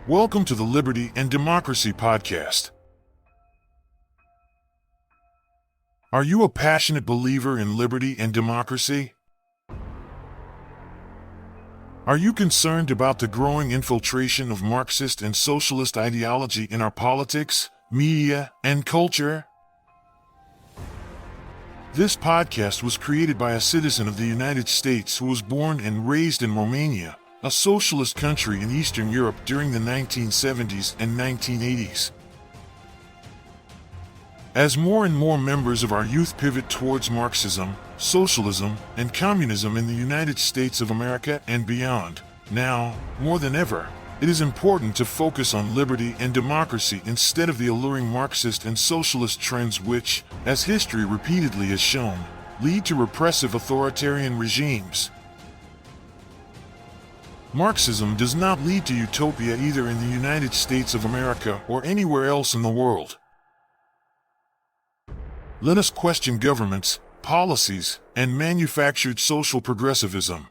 Welcome to the Liberty and Democracy Podcast. Are you a passionate believer in liberty and democracy? Are you concerned about the growing infiltration of Marxist and socialist ideology in our politics, media, and culture? This podcast was created by a citizen of the United States who was born and raised in Romania, a socialist country in Eastern Europe during the 1970s and 1980s. As more and more members of our youth pivot towards Marxism, socialism, and communism in the United States of America and beyond, now, more than ever, it is important to focus on liberty and democracy instead of the alluring Marxist and socialist trends which, as history repeatedly has shown, lead to repressive authoritarian regimes. Marxism does not lead to utopia either in the United States of America or anywhere else in the world. Let us question governments, policies, and manufactured social progressivism.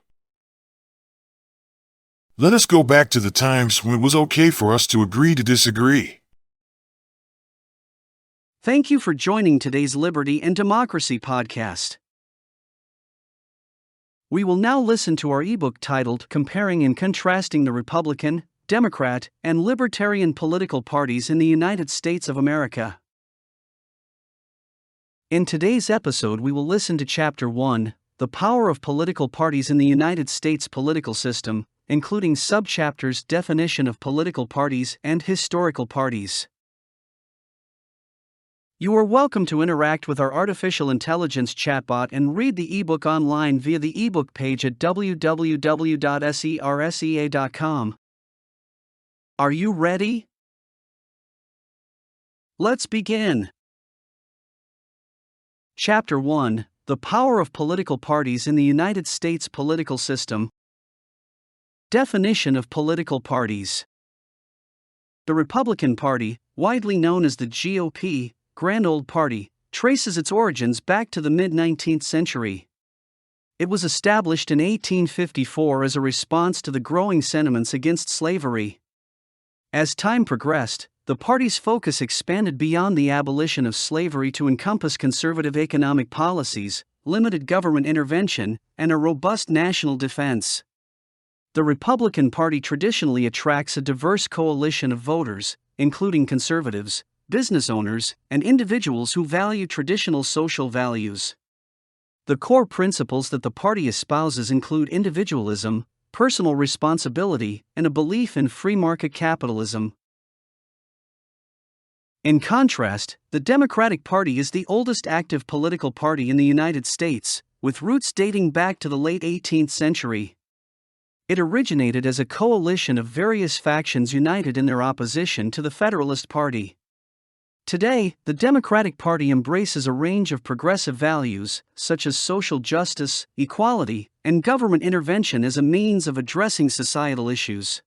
Let us go back to the times when it was okay for us to agree to disagree. Thank you for joining today's Liberty and Democracy podcast. We will now listen to our ebook titled Comparing and Contrasting the Republican, Democrat, and Libertarian Political Parties in the United States of America. In today's episode, we will listen to Chapter 1, The Power of Political Parties in the United States Political System, including subchapters Definition of Political Parties and Historical Parties. You are welcome to interact with our artificial intelligence chatbot and read the ebook online via the ebook page at www.sersea.com. Are you ready? Let's begin. Chapter 1: The Power of Political Parties in the United States Political System. Definition of political parties. The Republican Party, widely known as the GOP, Grand Old Party, traces its origins back to the mid-19th century. It was established in 1854 as a response to the growing sentiments against slavery. As time progressed, the party's focus expanded beyond the abolition of slavery to encompass conservative economic policies, limited government intervention, and a robust national defense. The Republican Party traditionally attracts a diverse coalition of voters, including conservatives, business owners, and individuals who value traditional social values. The core principles that the party espouses include individualism, personal responsibility, and a belief in free market capitalism. In contrast, the Democratic Party is the oldest active political party in the United States, with roots dating back to the late 18th century. It originated as a coalition of various factions united in their opposition to the Federalist Party. Today, the Democratic Party embraces a range of progressive values, such as social justice, equality, and government intervention as a means of addressing societal issues.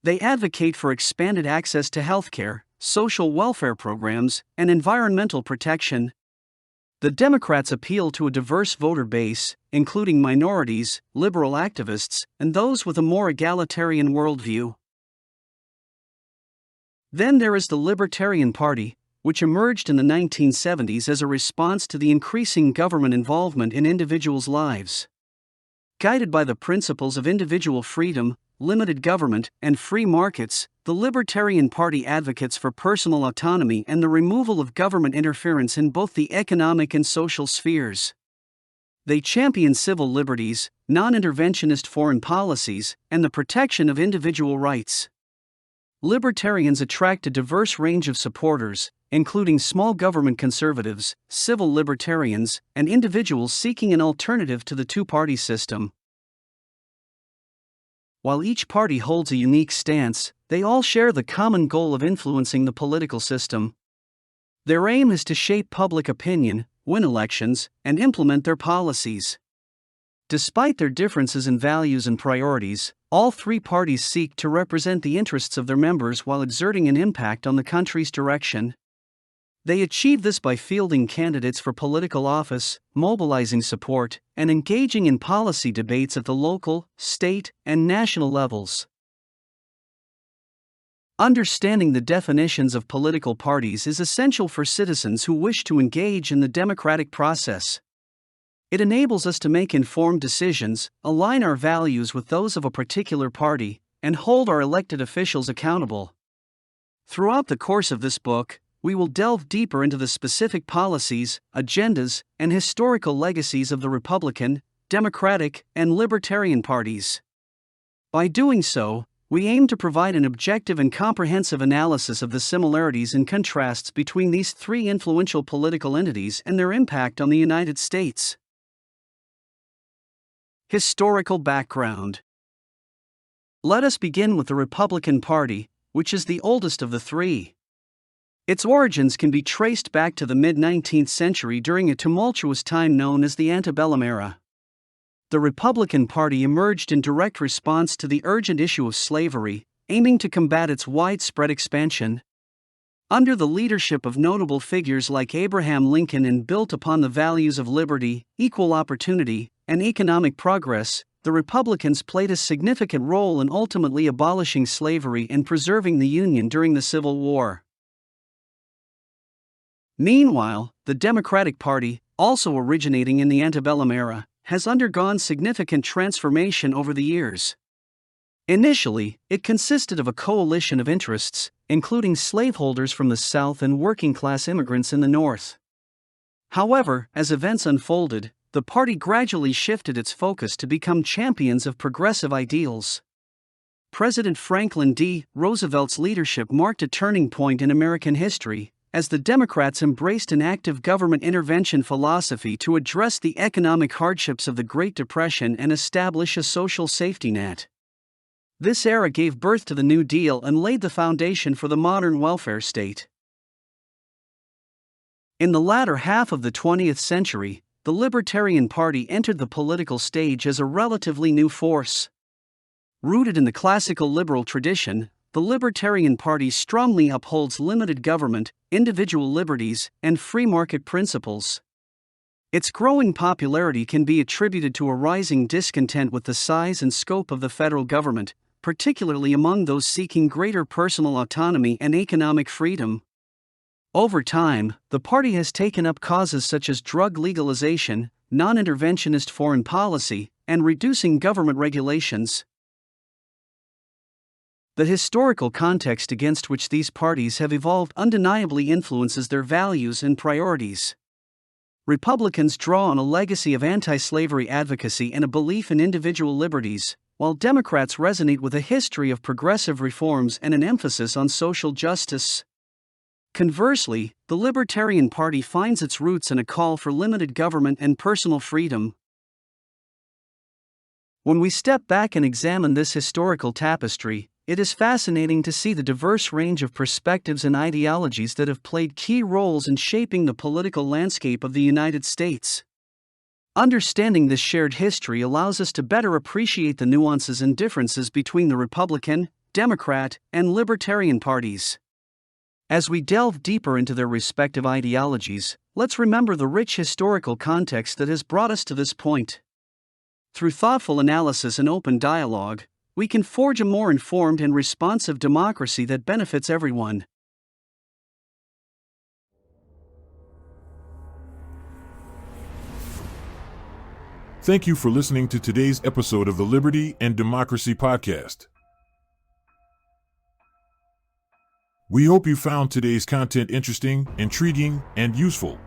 They advocate for expanded access to healthcare, social welfare programs, and environmental protection. The Democrats appeal to a diverse voter base, including minorities, liberal activists, and those with a more egalitarian worldview. Then there is the Libertarian Party, which emerged in the 1970s as a response to the increasing government involvement in individuals' lives. Guided by the principles of individual freedom, limited government, and free markets, the Libertarian Party advocates for personal autonomy and the removal of government interference in both the economic and social spheres. They champion civil liberties, non-interventionist foreign policies, and the protection of individual rights. Libertarians attract a diverse range of supporters, including small government conservatives, civil libertarians, and individuals seeking an alternative to the two-party system. While each party holds a unique stance, they all share the common goal of influencing the political system. Their aim is to shape public opinion, win elections, and implement their policies. Despite their differences in values and priorities, all three parties seek to represent the interests of their members while exerting an impact on the country's direction. They achieve this by fielding candidates for political office, mobilizing support, and engaging in policy debates at the local, state, and national levels. Understanding the definitions of political parties is essential for citizens who wish to engage in the democratic process. It enables us to make informed decisions, align our values with those of a particular party, and hold our elected officials accountable. Throughout the course of this book, we will delve deeper into the specific policies, agendas, and historical legacies of the Republican, Democratic, and Libertarian parties. By doing so, we aim to provide an objective and comprehensive analysis of the similarities and contrasts between these three influential political entities and their impact on the United States. Historical background. Let us begin with the Republican Party, which is the oldest of the three. Its origins can be traced back to the mid-19th century during a tumultuous time known as the antebellum era. The Republican Party emerged in direct response to the urgent issue of slavery, aiming to combat its widespread expansion. Under the leadership of notable figures like Abraham Lincoln and built upon the values of liberty, equal opportunity, and economic progress, the Republicans played a significant role in ultimately abolishing slavery and preserving the Union during the Civil War. Meanwhile, the Democratic Party, also originating in the antebellum era, has undergone significant transformation over the years. Initially, it consisted of a coalition of interests, including slaveholders from the South and working-class immigrants in the North. However, as events unfolded, the party gradually shifted its focus to become champions of progressive ideals. President Franklin D. Roosevelt's leadership marked a turning point in American history, as the Democrats embraced an active government intervention philosophy to address the economic hardships of the Great Depression and establish a social safety net. This era gave birth to the New Deal and laid the foundation for the modern welfare state. In the latter half of the 20th century, the Libertarian Party entered the political stage as a relatively new force. Rooted in the classical liberal tradition, the Libertarian Party strongly upholds limited government, individual liberties, and free market principles. Its growing popularity can be attributed to a rising discontent with the size and scope of the federal government, particularly among those seeking greater personal autonomy and economic freedom. Over time, the party has taken up causes such as drug legalization, non-interventionist foreign policy, and reducing government regulations. The historical context against which these parties have evolved undeniably influences their values and priorities. Republicans draw on a legacy of anti-slavery advocacy and a belief in individual liberties, while Democrats resonate with a history of progressive reforms and an emphasis on social justice. Conversely, the Libertarian Party finds its roots in a call for limited government and personal freedom. When we step back and examine this historical tapestry, it is fascinating to see the diverse range of perspectives and ideologies that have played key roles in shaping the political landscape of the United States. Understanding this shared history allows us to better appreciate the nuances and differences between the Republican, Democrat, and Libertarian parties. As we delve deeper into their respective ideologies, let's remember the rich historical context that has brought us to this point. Through thoughtful analysis and open dialogue, we can forge a more informed and responsive democracy that benefits everyone. Thank you for listening to today's episode of the Liberty and Democracy Podcast. We hope you found today's content interesting, intriguing, and useful.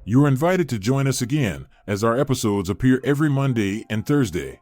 You are invited to join us again, as our episodes appear every Monday and Thursday.